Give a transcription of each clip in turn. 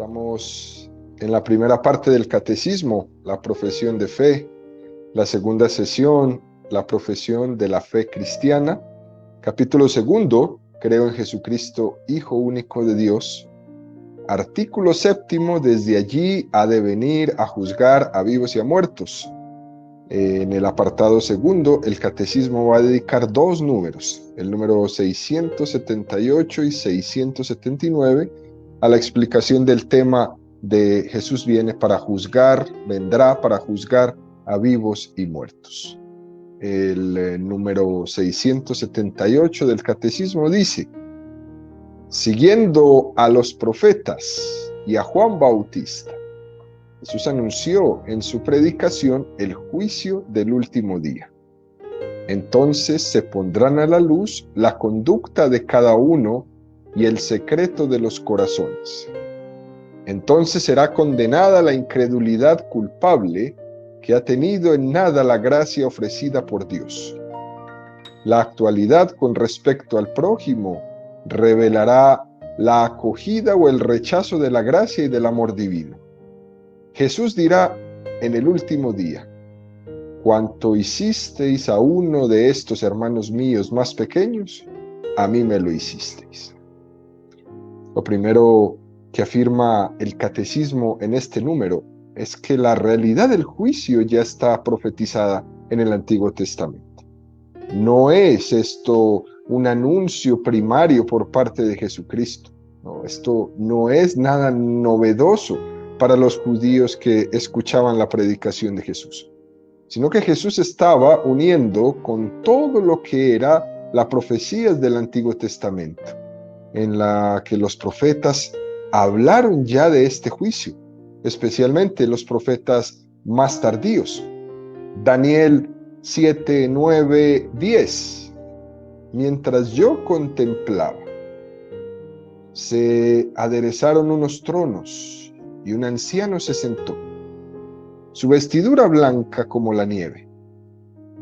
Estamos en la primera parte del catecismo, la profesión de fe, la segunda sesión, la profesión de la fe cristiana, capítulo segundo, creo en Jesucristo, Hijo único de Dios, artículo séptimo, desde allí ha de venir a juzgar a vivos y a muertos. En el apartado segundo, el catecismo va a dedicar dos números, el número 678 y 679, a la explicación del tema de Jesús viene para juzgar, vendrá para juzgar a vivos y muertos. El número 678 del catecismo dice: siguiendo a los profetas y a Juan Bautista, Jesús anunció en su predicación el juicio del último día. Entonces se pondrán a la luz la conducta de cada uno y el secreto de los corazones. Entonces será condenada la incredulidad culpable que ha tenido en nada la gracia ofrecida por Dios. La actualidad con respecto al prójimo revelará la acogida o el rechazo de la gracia y del amor divino. Jesús dirá en el último día: cuanto hicisteis a uno de estos hermanos míos más pequeños, a mí me lo hicisteis. Lo primero que afirma el catecismo en este número es que la realidad del juicio ya está profetizada en el Antiguo Testamento. No es esto un anuncio primario por parte de Jesucristo. No, esto no es nada novedoso para los judíos que escuchaban la predicación de Jesús, sino que Jesús estaba uniendo con todo lo que era las profecías del Antiguo Testamento, en la que los profetas hablaron ya de este juicio, especialmente los profetas más tardíos. Daniel 7, 9, 10. Mientras yo contemplaba, se aderezaron unos tronos y un anciano se sentó, su vestidura blanca como la nieve,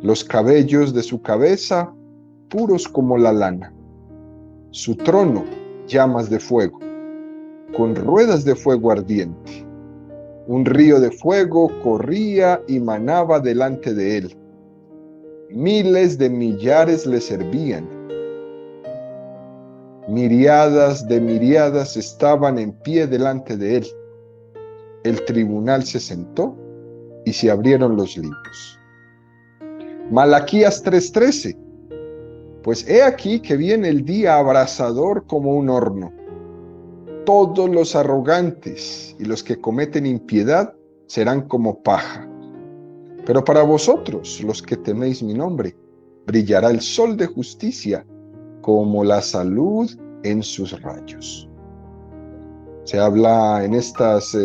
los cabellos de su cabeza puros como la lana, su trono llamas de fuego, con ruedas de fuego ardiente. Un río de fuego corría y manaba delante de él. Miles de millares le servían. Miriadas de miriadas estaban en pie delante de él. El tribunal se sentó y se abrieron los libros. Malaquías 3:13. Pues he aquí que viene el día abrasador como un horno. Todos los arrogantes y los que cometen impiedad serán como paja. Pero para vosotros, los que teméis mi nombre, brillará el sol de justicia como la salud en sus rayos. Se habla en estos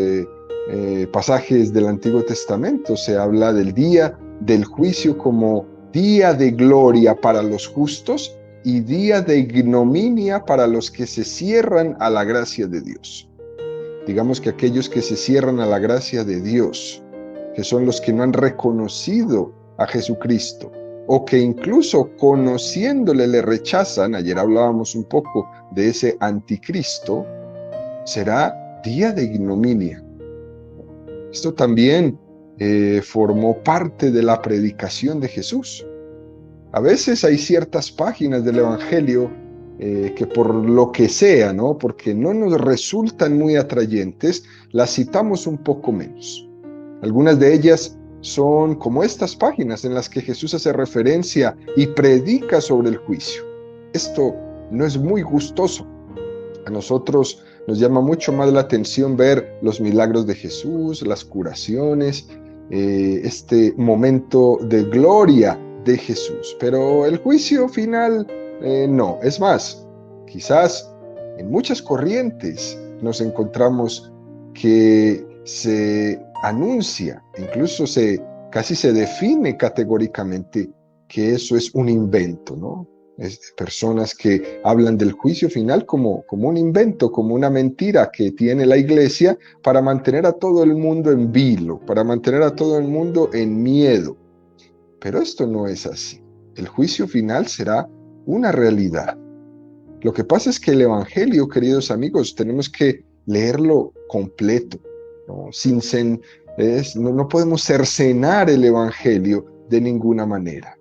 pasajes del Antiguo Testamento, se habla del día del juicio como día de gloria para los justos y día de ignominia para los que se cierran a la gracia de Dios. Digamos que aquellos que se cierran a la gracia de Dios, que son los que no han reconocido a Jesucristo, o que incluso conociéndole le rechazan, ayer hablábamos un poco de ese anticristo, será día de ignominia. Esto también formó parte de la predicación de Jesús. A veces hay ciertas páginas del Evangelio que por lo que sea, ¿no?, porque no nos resultan muy atrayentes, las citamos un poco menos. Algunas de ellas son como estas páginas en las que Jesús hace referencia y predica sobre el juicio. Esto no es muy gustoso. A nosotros nos llama mucho más la atención ver los milagros de Jesús, las curaciones, este momento de gloria de Jesús. Pero el juicio final no. Es más, quizás en muchas corrientes nos encontramos que se anuncia, incluso casi se define categóricamente que eso es un invento, ¿no? Personas que hablan del juicio final como un invento, como una mentira que tiene la iglesia para mantener a todo el mundo en vilo, para mantener a todo el mundo en miedo. Pero esto no es así. El juicio final será una realidad. Lo que pasa es que el Evangelio, queridos amigos, tenemos que leerlo completo, ¿no? No podemos cercenar el Evangelio de ninguna manera.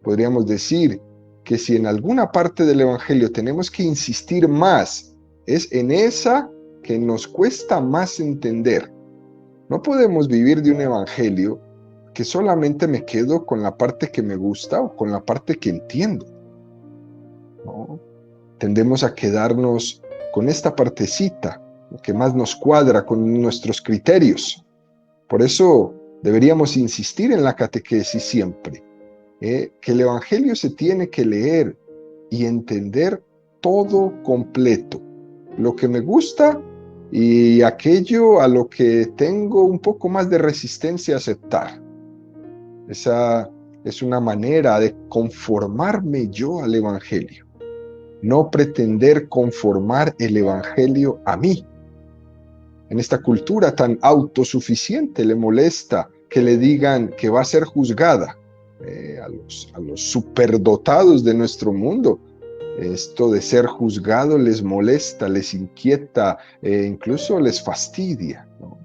Podríamos decir que si en alguna parte del Evangelio tenemos que insistir más, es en esa que nos cuesta más entender. No podemos vivir de un Evangelio que solamente me quedo con la parte que me gusta o con la parte que entiendo, ¿no? Tendemos a quedarnos con esta partecita, lo que más nos cuadra con nuestros criterios. Por eso deberíamos insistir en la catequesis siempre, que el Evangelio se tiene que leer y entender todo completo, lo que me gusta y aquello a lo que tengo un poco más de resistencia a aceptar. Esa es una manera de conformarme yo al Evangelio, no pretender conformar el Evangelio a mí. En esta cultura tan autosuficiente le molesta que le digan que va a ser juzgada. A los superdotados de nuestro mundo, esto de ser juzgado les molesta, les inquieta, incluso les fastidia, ¿no?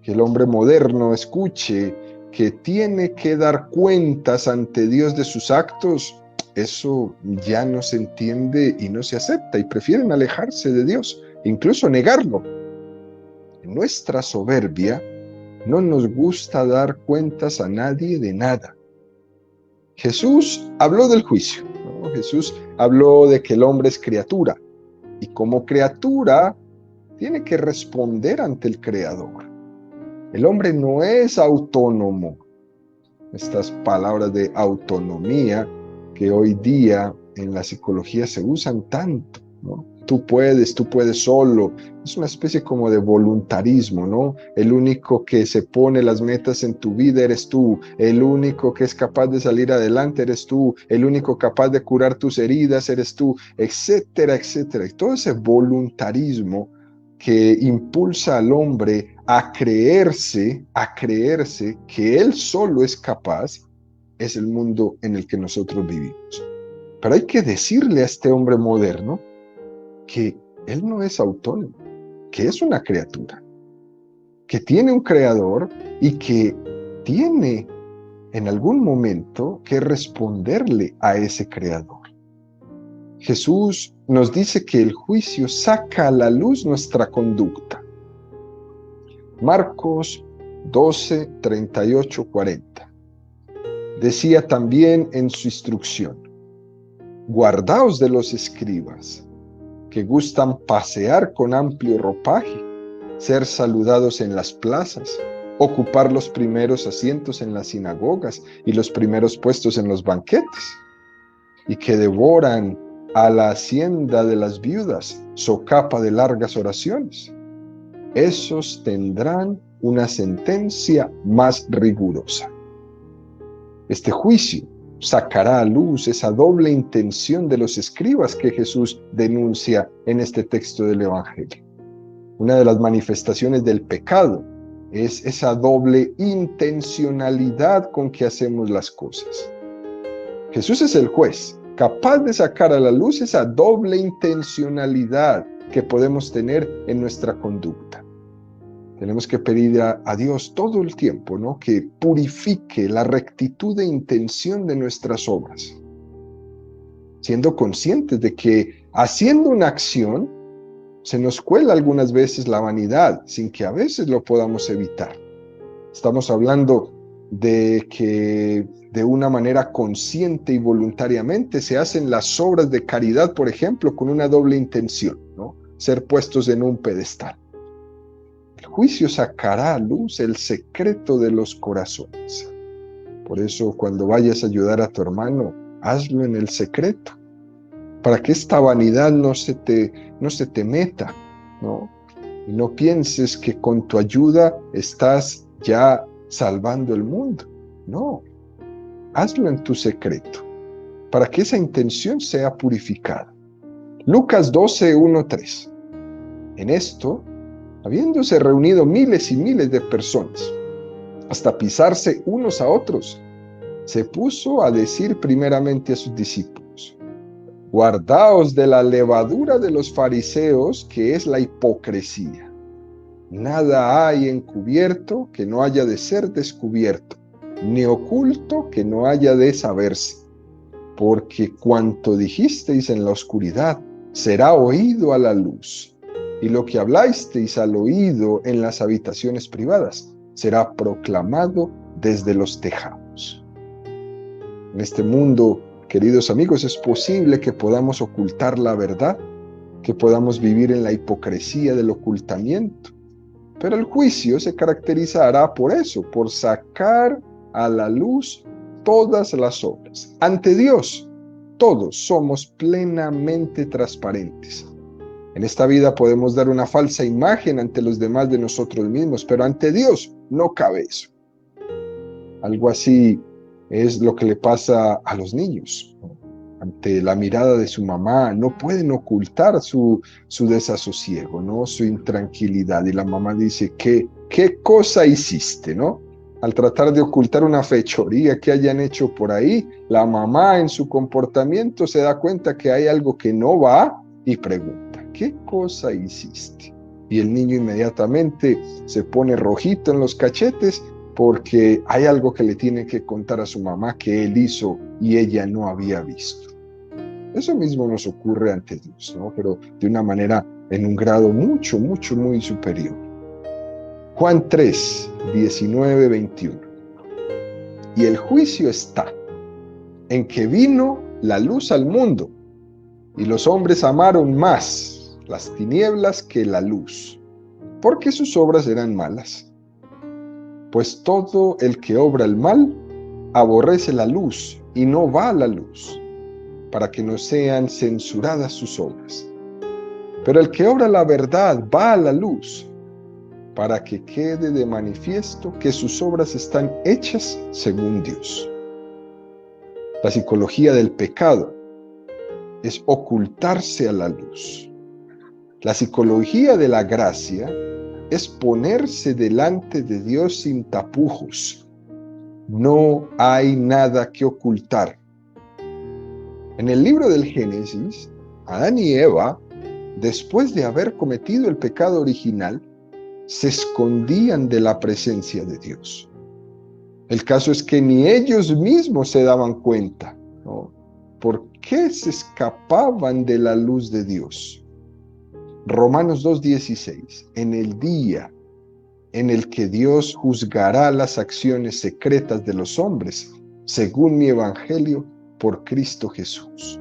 Que el hombre moderno escuche que tiene que dar cuentas ante Dios de sus actos, eso ya no se entiende y no se acepta, y prefieren alejarse de Dios, incluso negarlo. En nuestra soberbia no nos gusta dar cuentas a nadie de nada. Jesús habló del juicio, ¿no? Jesús habló de que el hombre es criatura y como criatura tiene que responder ante el Creador. El hombre no es autónomo. Estas palabras de autonomía que hoy día en la psicología se usan tanto, ¿no? Tú puedes solo. Es una especie como de voluntarismo, ¿no? El único que se pone las metas en tu vida eres tú. El único que es capaz de salir adelante eres tú. El único capaz de curar tus heridas eres tú, etcétera, etcétera. Y todo ese voluntarismo que impulsa al hombre a creerse que él solo es capaz, es el mundo en el que nosotros vivimos. Pero hay que decirle a este hombre moderno que él no es autónomo, que es una criatura, que tiene un creador y que tiene en algún momento que responderle a ese creador. Jesús nos dice que el juicio saca a la luz nuestra conducta. Marcos 12, 38, 40. Decía también en su instrucción: guardaos de los escribas, que gustan pasear con amplio ropaje, ser saludados en las plazas, ocupar los primeros asientos en las sinagogas y los primeros puestos en los banquetes, y que devoran a la hacienda de las viudas, socapa de largas oraciones. Esos tendrán una sentencia más rigurosa. Este juicio sacará a luz esa doble intención de los escribas que Jesús denuncia en este texto del Evangelio. Una de las manifestaciones del pecado es esa doble intencionalidad con que hacemos las cosas. Jesús es el juez, capaz de sacar a la luz esa doble intencionalidad que podemos tener en nuestra conducta. Tenemos que pedir a Dios todo el tiempo, ¿no?, que purifique la rectitud de intención de nuestras obras, siendo conscientes de que haciendo una acción se nos cuela algunas veces la vanidad, sin que a veces lo podamos evitar. Estamos hablando de que de una manera consciente y voluntariamente se hacen las obras de caridad, por ejemplo, con una doble intención, ¿no?, ser puestos en un pedestal. El juicio sacará a luz el secreto de los corazones. Por eso, cuando vayas a ayudar a tu hermano, hazlo en el secreto, para que esta vanidad no se te meta, ¿no? Y no pienses que con tu ayuda estás ya salvando el mundo. No, hazlo en tu secreto, para que esa intención sea purificada. Lucas 12, 1, 3. En esto, habiéndose reunido miles y miles de personas, hasta pisarse unos a otros, se puso a decir primeramente a sus discípulos: Guardaos de la levadura de los fariseos, que es la hipocresía. Nada hay encubierto que no haya de ser descubierto, ni oculto que no haya de saberse. Porque cuanto dijisteis en la oscuridad será oído a la luz, y lo que hablasteis al oído en las habitaciones privadas será proclamado desde los tejados. En este mundo, queridos amigos, es posible que podamos ocultar la verdad, que podamos vivir en la hipocresía del ocultamiento, pero el juicio se caracterizará por eso, por sacar a la luz todas las obras. Ante Dios, todos somos plenamente transparentes. En esta vida podemos dar una falsa imagen ante los demás de nosotros mismos, pero ante Dios no cabe eso. Algo así es lo que le pasa a los niños. Ante la mirada de su mamá no pueden ocultar su desasosiego, ¿no? Su intranquilidad. Y la mamá dice, ¿qué cosa hiciste, no? Al tratar de ocultar una fechoría que hayan hecho por ahí, la mamá en su comportamiento se da cuenta que hay algo que no va y pregunta, ¿qué cosa hiciste? Y el niño inmediatamente se pone rojito en los cachetes porque hay algo que le tiene que contar a su mamá que él hizo y ella no había visto. Eso mismo nos ocurre ante Dios, ¿no? Pero de una manera, en un grado mucho, muy superior. Juan 3, 19, 21. Y el juicio está en que vino la luz al mundo, y los hombres amaron más las tinieblas que la luz, porque sus obras eran malas. Pues todo el que obra el mal aborrece la luz y no va a la luz, para que no sean censuradas sus obras. Pero el que obra la verdad va a la luz, para que quede de manifiesto que sus obras están hechas según Dios. La psicología del pecado es ocultarse a la luz. La psicología de la gracia es ponerse delante de Dios sin tapujos. No hay nada que ocultar. En el libro del Génesis, Adán y Eva, después de haber cometido el pecado original, se escondían de la presencia de Dios. El caso es que ni ellos mismos se daban cuenta, ¿no? ¿Por qué se escapaban de la luz de Dios? Romanos 2:16, en el día en el que Dios juzgará las acciones secretas de los hombres, según mi evangelio, por Cristo Jesús.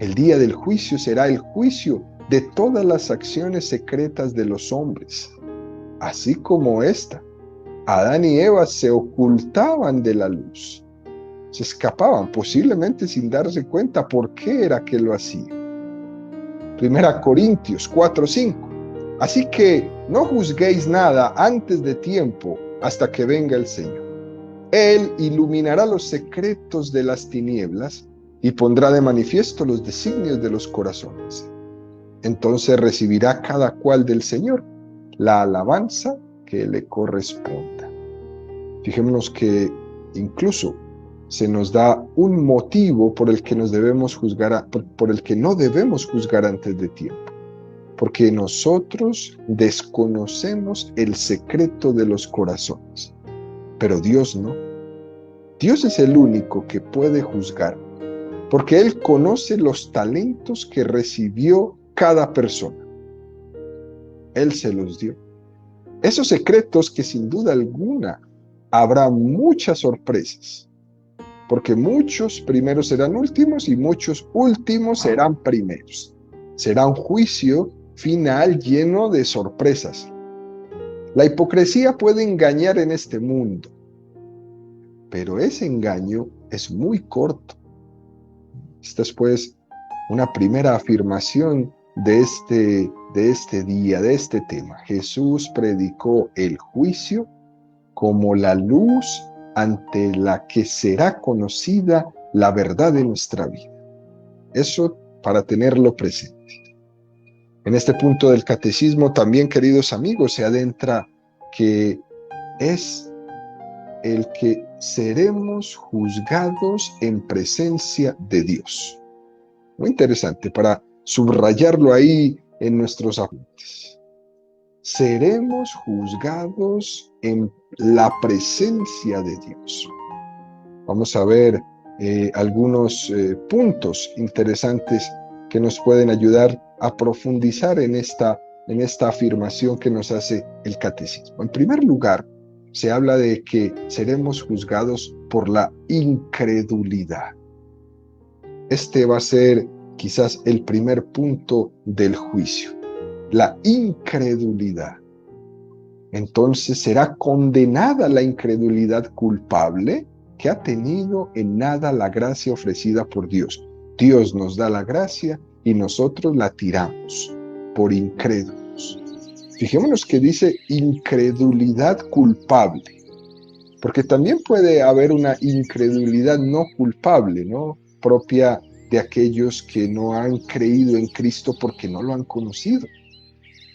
El día del juicio será el juicio de todas las acciones secretas de los hombres, así como esta. Adán y Eva se ocultaban de la luz, se escapaban, posiblemente sin darse cuenta por qué era que lo hacían. 1 Corintios 4:5. Así que no juzguéis nada antes de tiempo hasta que venga el Señor. Él iluminará los secretos de las tinieblas y pondrá de manifiesto los designios de los corazones. Entonces recibirá cada cual del Señor la alabanza que le corresponda. Fijémonos que incluso se nos da un motivo por el que nos debemos juzgar, por el que no debemos juzgar antes de tiempo. Porque nosotros desconocemos el secreto de los corazones, pero Dios no. Dios es el único que puede juzgar, porque Él conoce los talentos que recibió cada persona. Él se los dio. Esos secretos que sin duda alguna habrá muchas sorpresas, porque muchos primeros serán últimos y muchos últimos serán primeros. Será un juicio final lleno de sorpresas. La hipocresía puede engañar en este mundo, pero ese engaño es muy corto. Esta es pues una primera afirmación de este día, de este tema. Jesús predicó el juicio como la luz ante la que será conocida la verdad de nuestra vida. Eso para tenerlo presente. En este punto del catecismo también, queridos amigos, se adentra que es el que seremos juzgados en presencia de Dios. Muy interesante para subrayarlo ahí en nuestros apuntes. Seremos juzgados en la presencia de Dios. Vamos a ver algunos puntos interesantes que nos pueden ayudar a profundizar en esta afirmación que nos hace el catecismo. En primer lugar, se habla de que seremos juzgados por la incredulidad. Este va a ser quizás el primer punto del juicio, la incredulidad. Entonces será condenada la incredulidad culpable que ha tenido en nada la gracia ofrecida por Dios. Dios nos da la gracia y nosotros la tiramos por incrédulos. Fijémonos que dice incredulidad culpable, porque también puede haber una incredulidad no culpable, ¿no? Propia de aquellos que no han creído en Cristo porque no lo han conocido,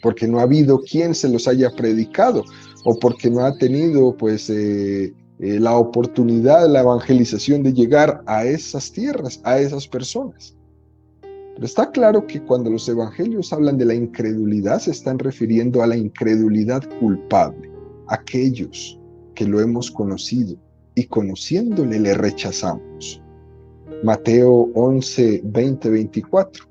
porque no ha habido quien se los haya predicado, o porque no ha tenido pues la oportunidad de la evangelización de llegar a esas tierras, a esas personas. Pero está claro que cuando los evangelios hablan de la incredulidad, se están refiriendo a la incredulidad culpable, aquellos que lo hemos conocido y conociéndole le rechazamos. Mateo 11, 20, 24.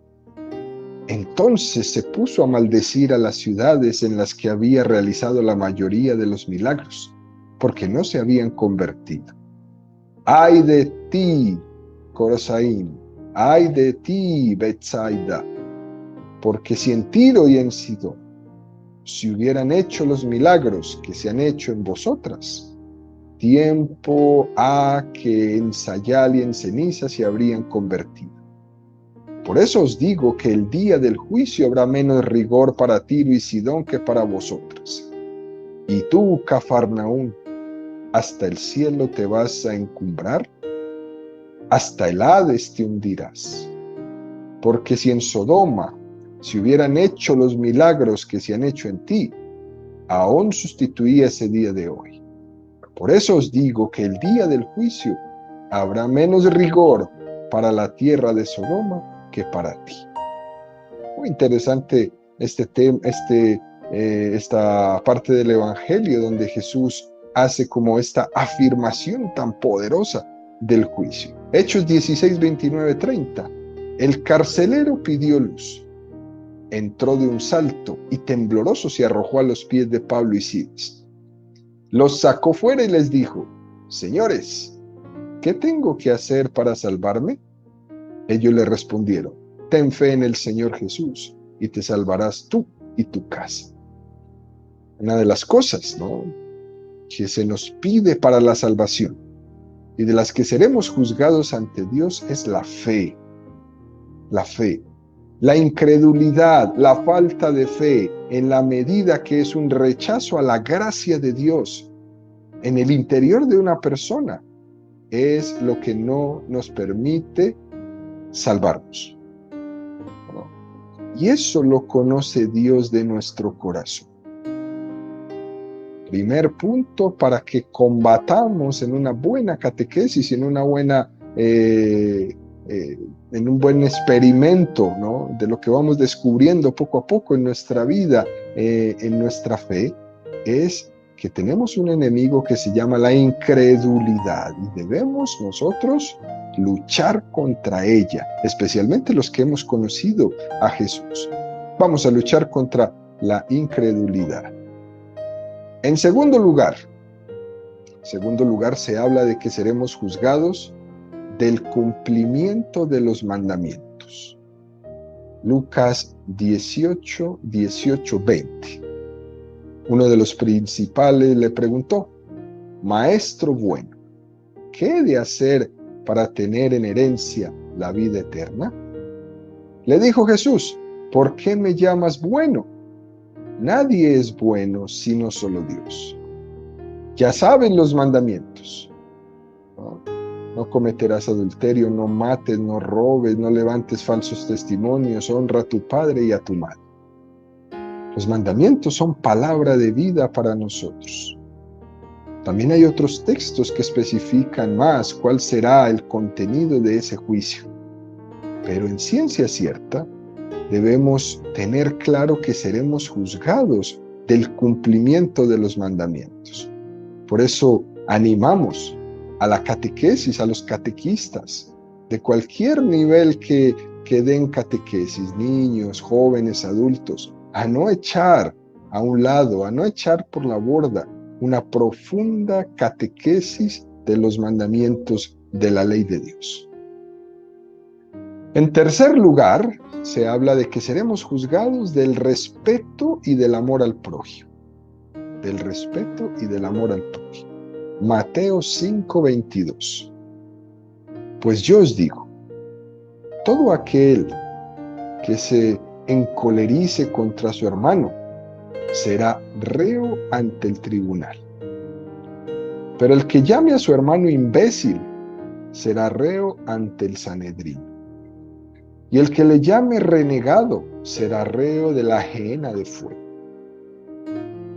Entonces se puso a maldecir a las ciudades en las que había realizado la mayoría de los milagros, porque no se habían convertido. ¡Ay de ti, Corosaín! ¡Ay de ti, Betsaida! Porque si en Tiro y en Sidón se hubieran hecho los milagros que se han hecho en vosotras, tiempo ha que en sayal y en ceniza se habrían convertido. Por eso os digo que el día del juicio habrá menos rigor para Tiro y Sidón que para vosotras. Y tú, Cafarnaúm, ¿hasta el cielo te vas a encumbrar? Hasta el Hades te hundirás. Porque si en Sodoma se hubieran hecho los milagros que se han hecho en ti, aún sustituía ese día de hoy. Por eso os digo que el día del juicio habrá menos rigor para la tierra de Sodoma que para ti. Muy interesante esta parte del Evangelio donde Jesús hace como esta afirmación tan poderosa del juicio. Hechos 16, 29, 30. El carcelero pidió luz, entró de un salto y tembloroso se arrojó a los pies de Pablo y Silas. Los sacó fuera y les dijo: Señores, ¿qué tengo que hacer para salvarme? Ellos le respondieron: Ten fe en el Señor Jesús y te salvarás tú y tu casa. Una de las cosas, ¿no?, que se nos pide para la salvación y de las que seremos juzgados ante Dios es la fe. La fe. La incredulidad, la falta de fe, en la medida que es un rechazo a la gracia de Dios en el interior de una persona, es lo que no nos permite salvarnos. Y eso lo conoce Dios de nuestro corazón. Primer punto para que combatamos en una buena catequesis, en una buena en un buen experimento, ¿no?, de lo que vamos descubriendo poco a poco en nuestra vida, en nuestra fe, es que tenemos un enemigo que se llama la incredulidad y debemos nosotros luchar contra ella, especialmente los que hemos conocido a Jesús. Vamos a luchar contra la incredulidad. En segundo lugar, se habla de que seremos juzgados del cumplimiento de los mandamientos. Lucas 18, 18, 20. Uno de los principales le preguntó: Maestro bueno, ¿qué he de hacer para tener en herencia la vida eterna? Le dijo Jesús: ¿por qué me llamas bueno? Nadie es bueno sino solo Dios. Ya saben los mandamientos. No cometerás adulterio, no mates, no robes, no levantes falsos testimonios, honra a tu padre y a tu madre. Los mandamientos son palabra de vida para nosotros. También hay otros textos que especifican más cuál será el contenido de ese juicio. Pero en ciencia cierta, debemos tener claro que seremos juzgados del cumplimiento de los mandamientos. Por eso animamos a la catequesis, a los catequistas, de cualquier nivel que den catequesis, niños, jóvenes, adultos, a no echar a un lado, a no echar por la borda una profunda catequesis de los mandamientos de la ley de Dios. En tercer lugar, se habla de que seremos juzgados del respeto y del amor al prójimo. Del respeto y del amor al prójimo. Mateo 5:22. Pues yo os digo, todo aquel que se encolerice contra su hermano será reo ante el tribunal. Pero el que llame a su hermano imbécil será reo ante el Sanedrín. Y el que le llame renegado será reo de la gehenna de fuego.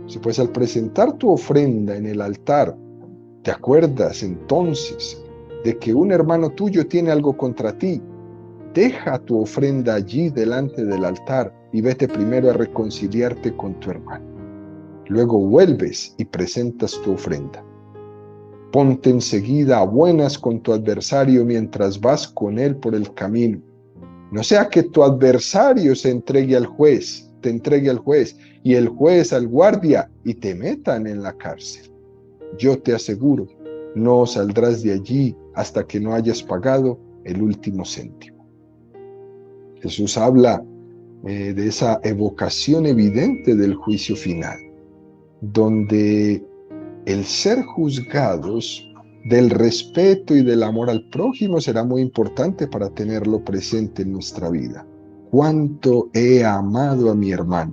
Si pues al presentar tu ofrenda en el altar, te acuerdas entonces de que un hermano tuyo tiene algo contra ti, deja tu ofrenda allí delante del altar y vete primero a reconciliarte con tu hermano. Luego vuelves y presentas tu ofrenda. Ponte enseguida a buenas con tu adversario mientras vas con él por el camino. No sea que tu adversario te entregue al juez y el juez al guardia y te metan en la cárcel. Yo te aseguro, no saldrás de allí hasta que no hayas pagado el último céntimo. Jesús habla de esa evocación evidente del juicio final, donde el ser juzgados del respeto y del amor al prójimo será muy importante para tenerlo presente en nuestra vida. ¿Cuánto he amado a mi hermano?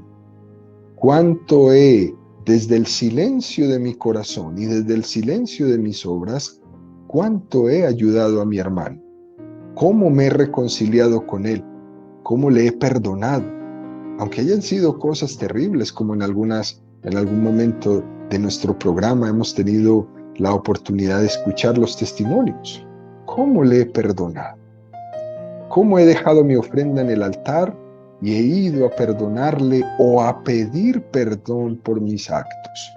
¿Cuánto he, desde el silencio de mi corazón y desde el silencio de mis obras, cuánto he ayudado a mi hermano? ¿Cómo me he reconciliado con él? ¿Cómo le he perdonado? Aunque hayan sido cosas terribles, como en algún momento de nuestro programa hemos tenido la oportunidad de escuchar los testimonios. ¿Cómo le he perdonado? ¿Cómo he dejado mi ofrenda en el altar y he ido a perdonarle o a pedir perdón por mis actos?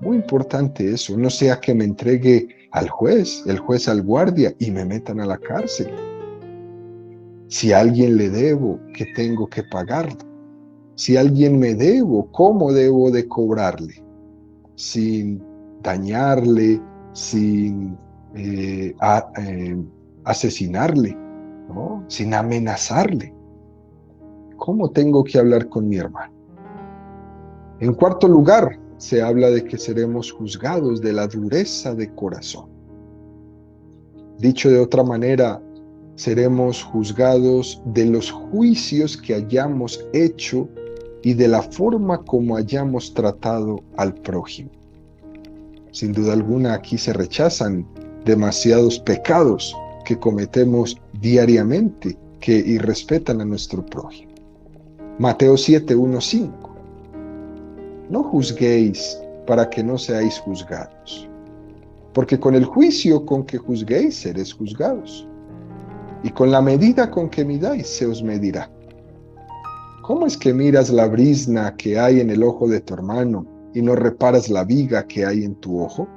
Muy importante eso, no sea que me entregue al juez, el juez al guardia y me metan a la cárcel. Si a alguien le debo, ¿qué tengo que pagarle? Si a alguien me debo, ¿cómo debo de cobrarle? Sin dañarle, sin asesinarle, ¿no? Sin amenazarle. ¿Cómo tengo que hablar con mi hermano? En cuarto lugar, se habla de que seremos juzgados de la dureza de corazón. Dicho de otra manera, seremos juzgados de los juicios que hayamos hecho y de la forma como hayamos tratado al prójimo. Sin duda alguna, aquí se rechazan demasiados pecados que cometemos diariamente que irrespetan a nuestro prójimo. Mateo 7:1-5. No juzguéis para que no seáis juzgados, porque con el juicio con que juzguéis seréis juzgados, y con la medida con que midáis se os medirá. ¿Cómo es que miras la brizna que hay en el ojo de tu hermano y no reparas la viga que hay en tu ojo?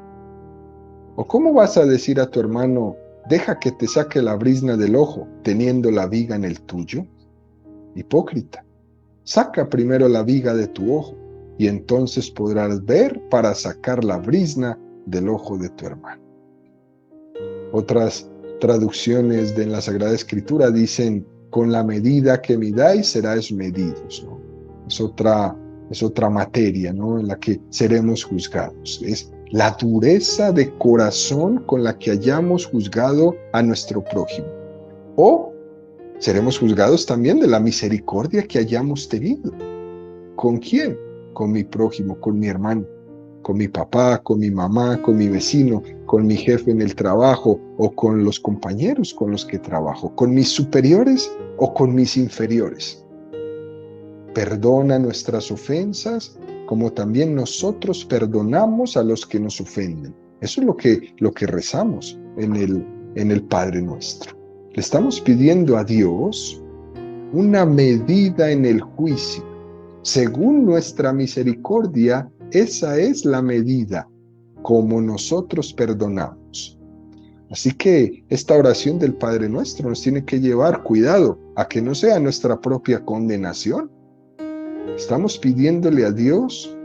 ¿O cómo vas a decir a tu hermano, deja que te saque la brizna del ojo, teniendo la viga en el tuyo? Hipócrita, saca primero la viga de tu ojo, y entonces podrás ver para sacar la brizna del ojo de tu hermano. Otras traducciones de la Sagrada Escritura dicen, con la medida que midáis seráis medidos, ¿no? Es otra materia, ¿no?, en la que seremos juzgados. Es la dureza de corazón con la que hayamos juzgado a nuestro prójimo. O seremos juzgados también de la misericordia que hayamos tenido. ¿Con quién? Con mi prójimo, con mi hermano, con mi papá, con mi mamá, con mi vecino, con mi jefe en el trabajo o con los compañeros con los que trabajo, con mis superiores o con mis inferiores. Perdona nuestras ofensas como también nosotros perdonamos a los que nos ofenden. Eso es lo que rezamos en el Padre Nuestro. Le estamos pidiendo a Dios una medida en el juicio. Según nuestra misericordia, esa es la medida, como nosotros perdonamos. Así que esta oración del Padre Nuestro nos tiene que llevar cuidado a que no sea nuestra propia condenación. Estamos pidiéndole a Dios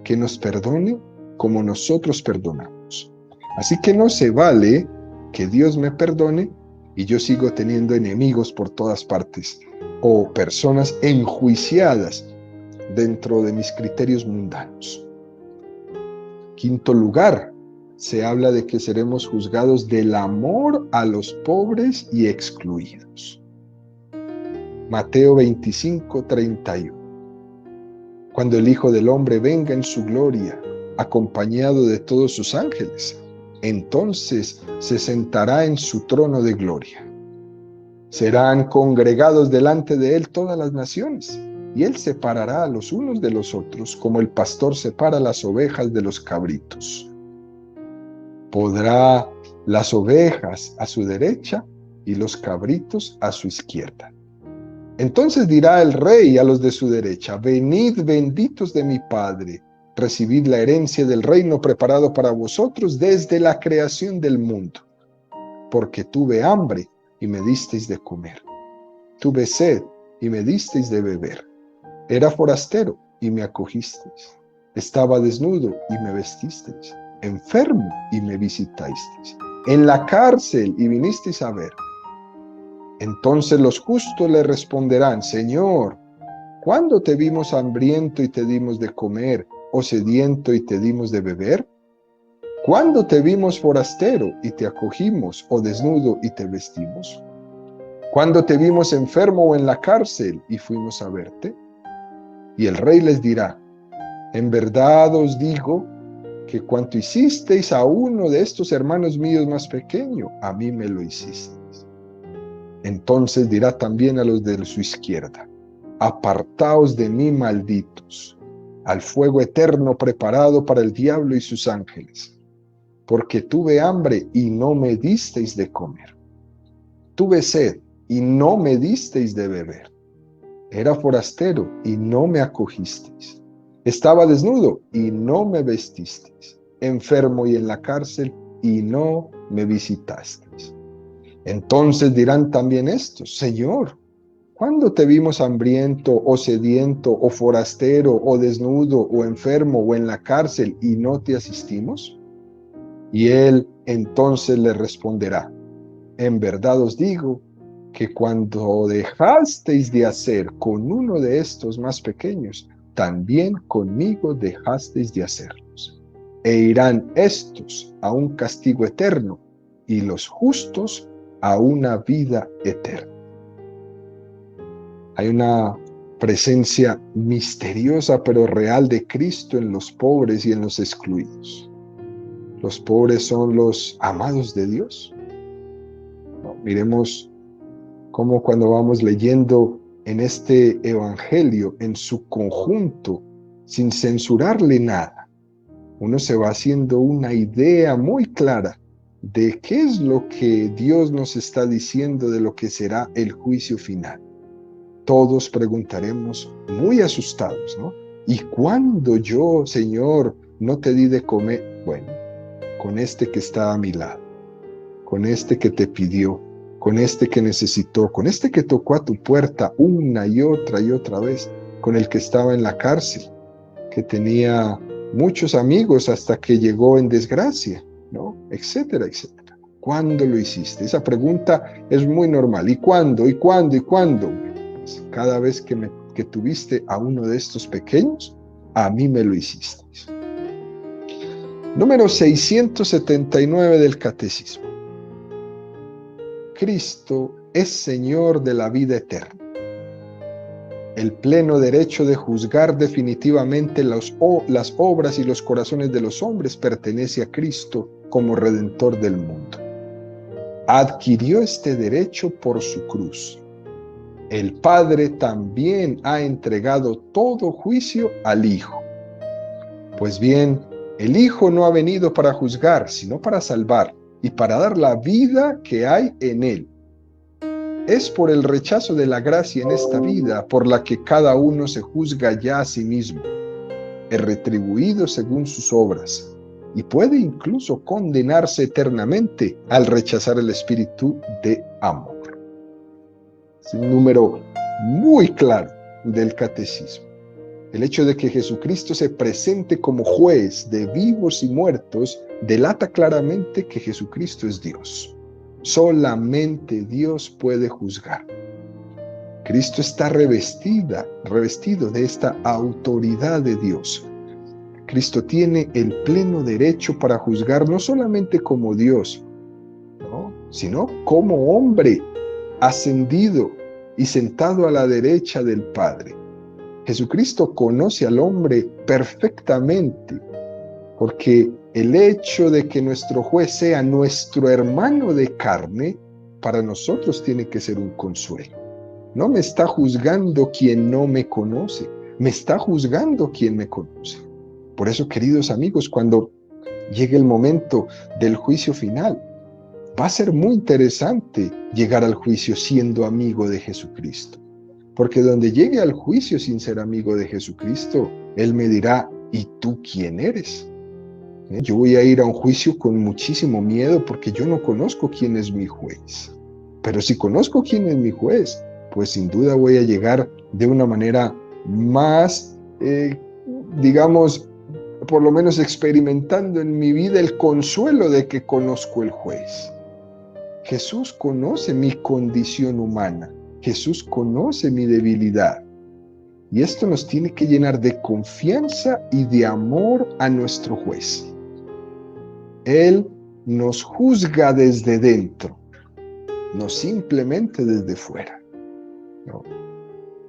que nos perdone como nosotros perdonamos. Así que no se vale que Dios me perdone y yo sigo teniendo enemigos por todas partes o personas enjuiciadas dentro de mis criterios mundanos. Quinto lugar, se habla de que seremos juzgados del amor a los pobres y excluidos. Mateo 25:31. Cuando el Hijo del Hombre venga en su gloria, acompañado de todos sus ángeles, entonces se sentará en su trono de gloria. Serán congregados delante de él todas las naciones, y él separará a los unos de los otros, como el pastor separa las ovejas de los cabritos. Podrá las ovejas a su derecha y los cabritos a su izquierda. Entonces dirá el rey a los de su derecha: venid benditos de mi Padre, recibid la herencia del reino preparado para vosotros desde la creación del mundo. Porque tuve hambre y me disteis de comer. Tuve sed y me disteis de beber. Era forastero y me acogisteis. Estaba desnudo y me vestisteis. Enfermo y me visitasteis. En la cárcel y vinisteis a ver. Entonces los justos le responderán: Señor, ¿cuándo te vimos hambriento y te dimos de comer, o sediento y te dimos de beber? ¿Cuándo te vimos forastero y te acogimos, o desnudo y te vestimos? ¿Cuándo te vimos enfermo o en la cárcel y fuimos a verte? Y el rey les dirá: en verdad os digo que cuanto hicisteis a uno de estos hermanos míos más pequeño, a mí me lo hicisteis. Entonces dirá también a los de su izquierda: apartaos de mí, malditos, al fuego eterno preparado para el diablo y sus ángeles, porque tuve hambre y no me disteis de comer. Tuve sed y no me disteis de beber. Era forastero y no me acogisteis. Estaba desnudo y no me vestisteis. Enfermo y en la cárcel y no me visitasteis. Entonces dirán también estos: Señor, ¿cuándo te vimos hambriento o sediento o forastero o desnudo o enfermo o en la cárcel y no te asistimos? Y él entonces le responderá: en verdad os digo que cuando dejasteis de hacer con uno de estos más pequeños, también conmigo dejasteis de hacerlos. E irán estos a un castigo eterno y los justos a una vida eterna. Hay una presencia misteriosa pero real de Cristo en los pobres y en los excluidos. Los pobres son los amados de Dios. No, miremos cómo cuando vamos leyendo en este evangelio en su conjunto, sin censurarle nada, uno se va haciendo una idea muy clara de qué es lo que Dios nos está diciendo de lo que será el juicio final. Todos preguntaremos muy asustados, ¿no? ¿Y cuándo yo, Señor, no te di de comer? Bueno, con este que está a mi lado, con este que te pidió, con este que necesitó, con este que tocó a tu puerta una y otra vez, con el que estaba en la cárcel, que tenía muchos amigos hasta que llegó en desgracia, ¿no? Etcétera, etcétera. ¿Cuándo lo hiciste? Esa pregunta es muy normal. ¿Y cuándo? ¿Y cuándo? ¿Y cuándo? Pues cada vez que tuviste a uno de estos pequeños, a mí me lo hiciste. Número 679 del Catecismo. Cristo es Señor de la vida eterna. El pleno derecho de juzgar definitivamente las obras y los corazones de los hombres pertenece a Cristo como Redentor del mundo. Adquirió este derecho por su cruz. El Padre también ha entregado todo juicio al Hijo. Pues bien, el Hijo no ha venido para juzgar, sino para salvar, y para dar la vida que hay en él. Es por el rechazo de la gracia en esta vida por la que cada uno se juzga ya a sí mismo, es retribuido según sus obras y puede incluso condenarse eternamente al rechazar el espíritu de amor. Es un número muy claro del catecismo. El hecho de que Jesucristo se presente como juez de vivos y muertos delata claramente que Jesucristo es Dios. Solamente Dios puede juzgar. Cristo está revestido de esta autoridad de Dios. Cristo tiene el pleno derecho para juzgar no solamente como Dios, ¿no?, sino como hombre ascendido y sentado a la derecha del Padre. Jesucristo conoce al hombre perfectamente, porque el hecho de que nuestro juez sea nuestro hermano de carne, para nosotros tiene que ser un consuelo. No me está juzgando quien no me conoce, me está juzgando quien me conoce. Por eso, queridos amigos, cuando llegue el momento del juicio final, va a ser muy interesante llegar al juicio siendo amigo de Jesucristo. Porque donde llegue al juicio sin ser amigo de Jesucristo, Él me dirá, ¿y tú quién eres? Yo voy a ir a un juicio con muchísimo miedo porque yo no conozco quién es mi juez. Pero si conozco quién es mi juez, pues sin duda voy a llegar de una manera más, digamos, por lo menos experimentando en mi vida el consuelo de que conozco el juez. Jesús conoce mi condición humana. Jesús conoce mi debilidad. Y esto nos tiene que llenar de confianza y de amor a nuestro juez. Él nos juzga desde dentro, no simplemente desde fuera. ¿No?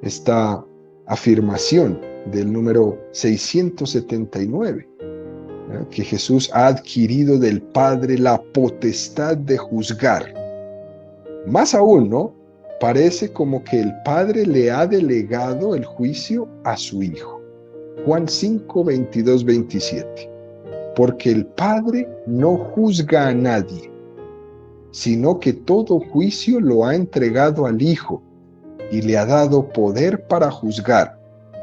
Esta afirmación del número 679, ¿no?, que Jesús ha adquirido del Padre la potestad de juzgar. Más aún, ¿no?, parece como que el Padre le ha delegado el juicio a su Hijo. Juan 5, 22, 27. Porque el Padre no juzga a nadie, sino que todo juicio lo ha entregado al Hijo y le ha dado poder para juzgar,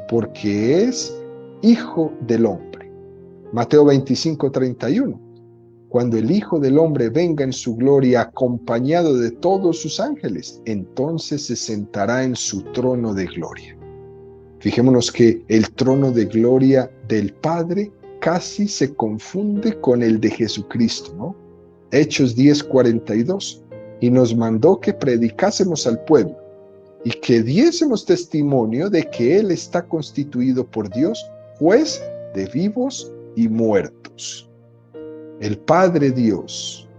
porque es Hijo del Hombre. Mateo 25, 31. Cuando el Hijo del Hombre venga en su gloria acompañado de todos sus ángeles, entonces se sentará en su trono de gloria. Fijémonos que el trono de gloria del Padre casi se confunde con el de Jesucristo, ¿no? Hechos 10, 42. Y nos mandó que predicásemos al pueblo y que diésemos testimonio de que Él está constituido por Dios, juez de vivos y muertos. El Padre Dios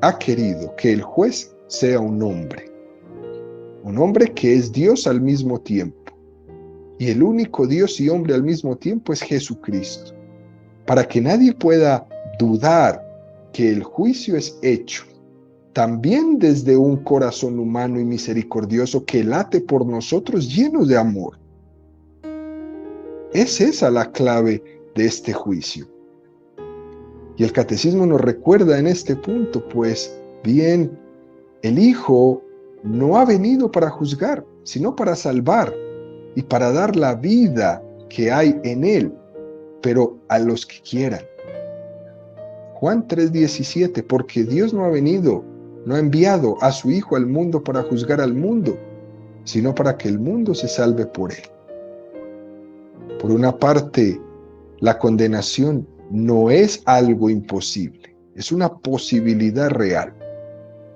ha querido que el juez sea un hombre que es Dios al mismo tiempo. Y el único Dios y hombre al mismo tiempo es Jesucristo. Para que nadie pueda dudar que el juicio es hecho también desde un corazón humano y misericordioso que late por nosotros lleno de amor. Es esa la clave de este juicio. Y el catecismo nos recuerda en este punto, pues bien, el Hijo no ha venido para juzgar, sino para salvar y para dar la vida que hay en Él, pero a los que quieran. Juan 3:17, porque Dios no ha enviado a su Hijo al mundo para juzgar al mundo, sino para que el mundo se salve por Él. Por una parte, la condenación no es algo imposible, es una posibilidad real.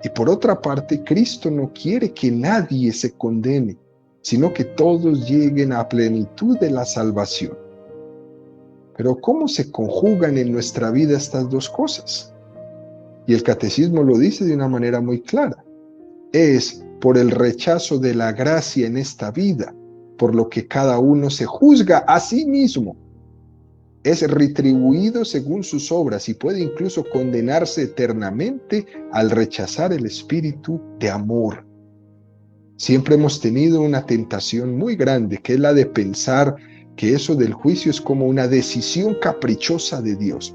Y por otra parte, Cristo no quiere que nadie se condene, sino que todos lleguen a plenitud de la salvación. Pero ¿cómo se conjugan en nuestra vida estas dos cosas? Y el catecismo lo dice de una manera muy clara. Es por el rechazo de la gracia en esta vida, por lo que cada uno se juzga a sí mismo. Es retribuido según sus obras y puede incluso condenarse eternamente al rechazar el espíritu de amor. Siempre hemos tenido una tentación muy grande, que es la de pensar que eso del juicio es como una decisión caprichosa de Dios,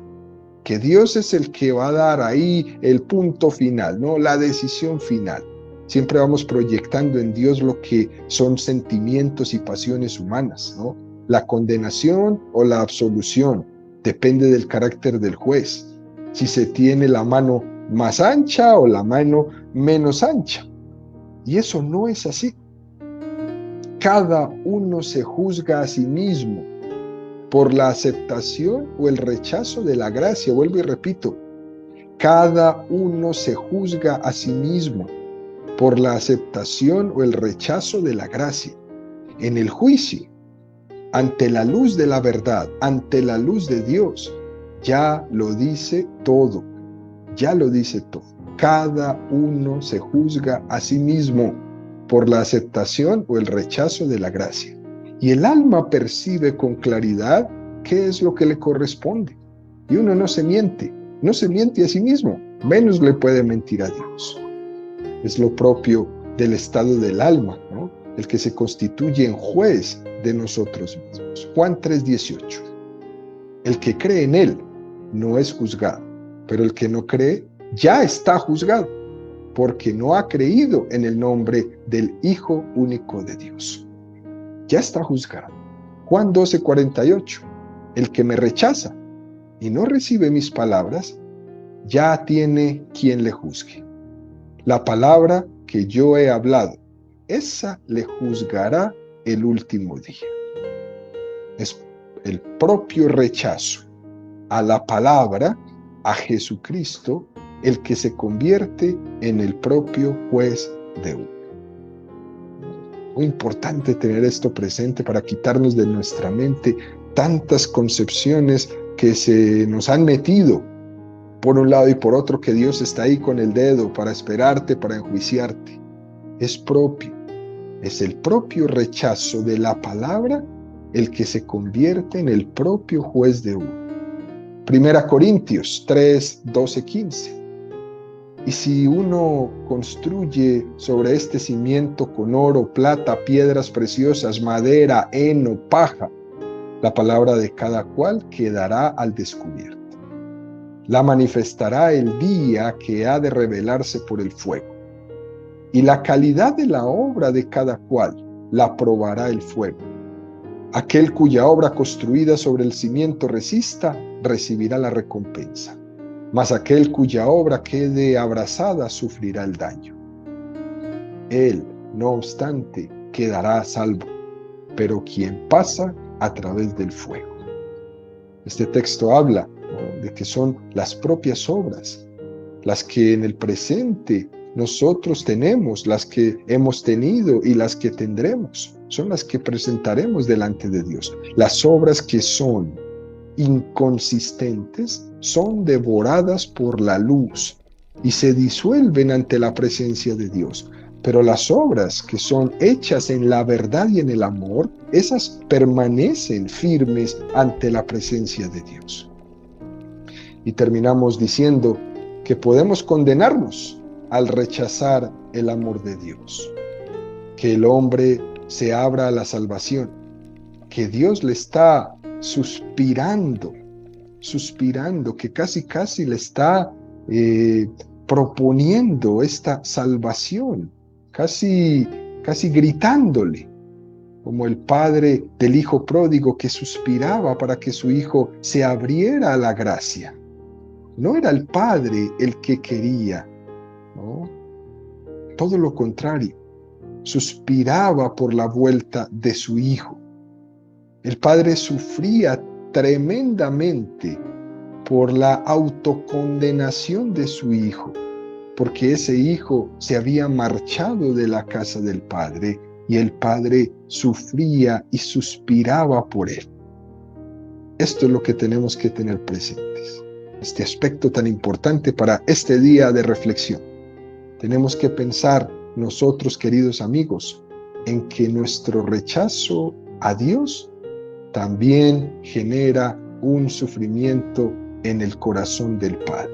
que Dios es el que va a dar ahí el punto final, ¿no?, la decisión final. siempre vamos proyectando en Dios lo que son sentimientos y pasiones humanas, ¿no? La condenación o la absolución depende del carácter del juez, si se tiene la mano más ancha o la mano menos ancha. Y eso no es así. Cada uno se juzga a sí mismo por la aceptación o el rechazo de la gracia. Vuelvo y repito, cada uno se juzga a sí mismo por la aceptación o el rechazo de la gracia. En el juicio, ante la luz de la verdad, ante la luz de Dios, ya lo dice todo, ya lo dice todo. Cada uno se juzga a sí mismo por la aceptación o el rechazo de la gracia. Y el alma percibe con claridad qué es lo que le corresponde. Y uno no se miente a sí mismo, menos le puede mentir a Dios. Es lo propio del estado del alma, ¿no? El que se constituye en juez de nosotros mismos. Juan 3:18. El que cree en Él no es juzgado, pero el que no cree ya está juzgado, porque no ha creído en el nombre del Hijo único de Dios. Ya está juzgado. Juan 12:48. El que me rechaza y no recibe mis palabras, ya tiene quien le juzgue. La palabra que yo he hablado, esa le juzgará el último día. Es el propio rechazo a la palabra, a Jesucristo, el que se convierte en el propio juez de uno. Muy importante tener esto presente para quitarnos de nuestra mente tantas concepciones que se nos han metido por un lado y por otro, que Dios está ahí con el dedo para esperarte, para enjuiciarte. Es el propio rechazo de la palabra el que se convierte en el propio juez de uno. 1 Corintios 3:12-15. Y si uno construye sobre este cimiento con oro, plata, piedras preciosas, madera, heno, paja, la palabra de cada cual quedará al descubierto. La manifestará el día que ha de revelarse por el fuego. Y la calidad de la obra de cada cual la probará el fuego. Aquel cuya obra construida sobre el cimiento resista, recibirá la recompensa. Mas aquel cuya obra quede abrasada, sufrirá el daño. Él, no obstante, quedará a salvo, pero quien pasa a través del fuego. Este texto habla, ¿no?, de que son las propias obras, las que en el presente nosotros tenemos, las que hemos tenido y las que tendremos, son las que presentaremos delante de Dios. Las obras que son inconsistentes son devoradas por la luz y se disuelven ante la presencia de Dios. Pero las obras que son hechas en la verdad y en el amor, esas permanecen firmes ante la presencia de Dios. Y terminamos diciendo que podemos condenarnos al rechazar el amor de Dios, que el hombre se abra a la salvación, que Dios le está suspirando, que casi le está proponiendo esta salvación, casi gritándole, como el padre del hijo pródigo que suspiraba para que su hijo se abriera a la gracia. No era el padre el que quería, ¿no? Todo lo contrario, suspiraba por la vuelta de su hijo. El padre sufría tremendamente por la autocondenación de su hijo, porque ese hijo se había marchado de la casa del padre y el padre sufría y suspiraba por él. Esto es lo que tenemos que tener presentes, este aspecto tan importante para este día de reflexión. Tenemos que pensar nosotros, queridos amigos, en que nuestro rechazo a Dios también genera un sufrimiento en el corazón del Padre.